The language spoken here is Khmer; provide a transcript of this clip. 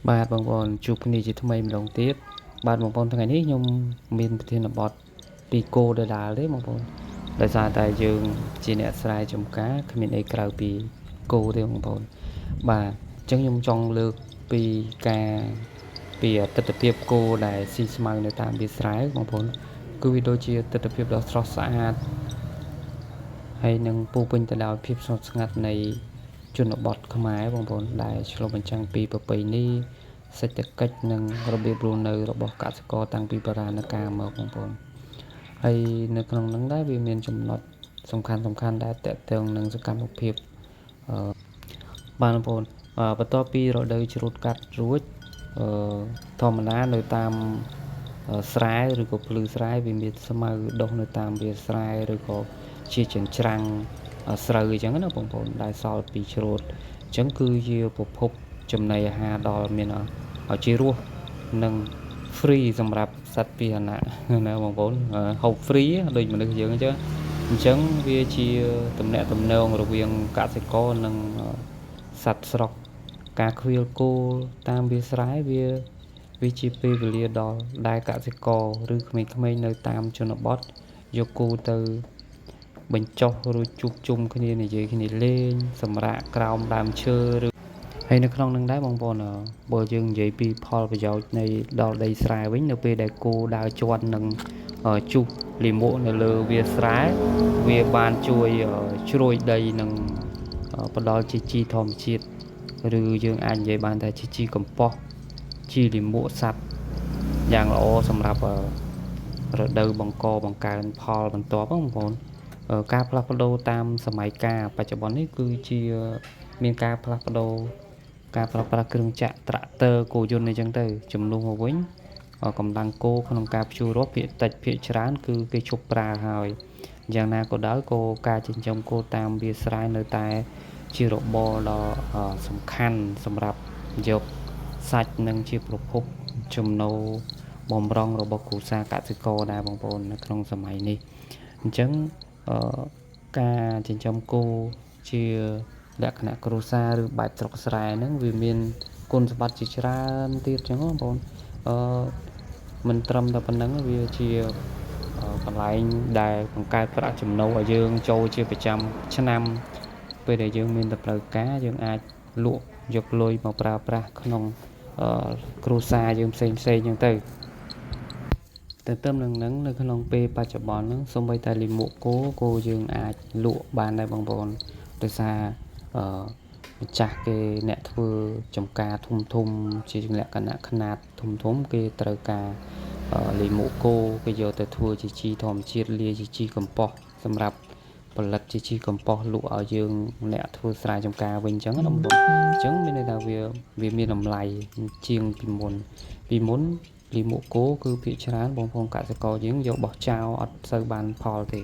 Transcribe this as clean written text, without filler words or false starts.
បាទបងប្អូនជួបគ្នាជាថ្មីម្ដងទៀតបាទបងប្អូនថ្ងៃនេះខ្ញុំមានប្រធានបទពីគោដដាលទេបងប្អូនដោយសារតែយើងជាអ្នកស្រែចម្ការគ្មានអីក្រៅពីគោទេបងប្អូនបាទអញ្ចឹងខ្ញុំចង់លើកពីការពីទស្សនវិជ្ជាគោដែលស៊ីស្មៅនៅតាមវាលស្រែបងប្អូនគឺវាដូចជាទស្សនវិជ្ជាដ៏ស្រស់ស្អាតហើយនឹងពោពេញទៅដោយភាពស្ងប់ស្ងាត់នៃជនបទខ្មែរបងប្អូនដែលឆ្លុះបញ្ចាំងពីប្រពៃណីសេដ្ឋកិច្ចនិងរបៀបរស់នៅរបស់កសិករតាំងពីបុរាណកាលមកបងប្អូនហើយនៅក្នុងនោះដែរវាមានចំណុចសំខាន់ដែលតកតងនឹងសកម្មភាពបាទបងប្អូនបន្ទាប់ពីរដូវច្រូតកាត់រួចធម្មតានៅតាមស្រែឬក៏ភ្លឺស្រែវាមានស្មៅដុះនៅតាមវាលស្រែឬក៏ជាចិញ្ច្រាំងស្រូវអញ្ចឹងណាបងប្អូនដែលសល់ពីច្រូតអញ្ចឹងគឺជាប្រភពចំណីអាហារដល់មានឲ្យជារសនិង free សម្រាប់សត្វពាហនៈណាបងប្អូនហូប free ដូចមនុស្សយើងអញ្ចឹងវាជាទំនាក់ទំនងរវាងកសិករនិងសត្វស្រុកការខ្វៀលគោតាមវាលស្រែវាជាពេលវេលាដល់ដែលកសិករឬក្មេងៗនៅតាមជនបទយកគោទៅបញ្ចុះរួចជួបជុំគ្នានិយាយគ្នាលេងសម្រាកក្រោមដើមឈើឬហើយនៅក្នុងនឹងដែរបងប្អូនបើយើងនិយាយពីផលប្រយោជន៍នៃដល់ដីស្រែវិញនៅពេលដែលគោដើរជាន់នឹងជុះលាមកនៅលើវាលស្រែវាបានជួយជ្រោយដីនិងផ្ដល់ជាជីធម្មជាតិឬយើងអាចនិយាយបានថាជាជីកំប៉ុស្តជីលាមកសត្វយ៉ាងល្អសម្រាប់រដូវបង្កើនផលបន្ទាប់បងប្អូនការផ្លាស់ប្ដូរតាមសម័យកាលបច្ចុប្បន្ននេះគឺជាមានការផ្លាស់ប្ដូរការប្រើប្រាស់គ្រឿងចក្រត្រាក់ទ័រគោយន្តអីចឹងទៅជំនួសមកវិញកម្លាំងគោក្នុងការភ្ជួររាស់ភាគតិចភាគច្រើនគឺគេឈប់ប្រើហើយយ៉ាងណាក៏ដោយក៏ការចិញ្ចឹមគោតាមវាលស្រែនៅតែជារបរដ៏សំខាន់សម្រាប់យកសាច់និងជាប្រភពចំណូលបំរុងរបស់គ្រួសារកសិករដែរបងប្អូននៅក្នុងសម័យនេះអញ្ចឹងការចិញ្ចឹមគោជាលក្ខណៈគ្រួសារឬបែបស្រុកស្រែហ្នឹងវាមានគុណសម្បត្តិជាច្រើនទៀតអញ្ចឹងបងប្អូនមិនត្រឹមតែប៉ុណ្្នឹងវាជាកន្លែងដែលបង្កើតប្រាក់ចំណូលឲ្យយើងចូលជាប្រចាំឆ្នាំពេលដែលយើងមានតម្រូវការយើងអាចលក់យកលុយមកប្រើប្រាស់ក្នុងគ្រួសារយើងផ្សេងអញ្ចឹងទៅនឹងនៅក្នុងពេលបច្ចុប្បន្នហ្នឹងសូម្បីតែលាមកគោយើងអាចលក់បានដែរបងប្អូនដោយសារម្ចាស់គេអ្នកធ្វើចំការធំជាលក្ខណៈខ្នាតធំគេត្រូវការលាមកគោគេយកទៅធ្វើជាជីធម្មជាតិលាយជាជីកំប៉ុស្តសម្រាប់ផលិតជាជីកំប៉ុស្តលក់ឲ្យយើងអ្នកធ្វើស្រែចម្ការវិញអញ្ចឹងណាបងប្អូនអញ្ចឹងមានន័យថាវាមានតម្លៃជាងពីមុនលាមកគោគឺភាគច្រើនបងប្អូនកសិករយើងយកបោះចោលអត់សូវបានផលទេ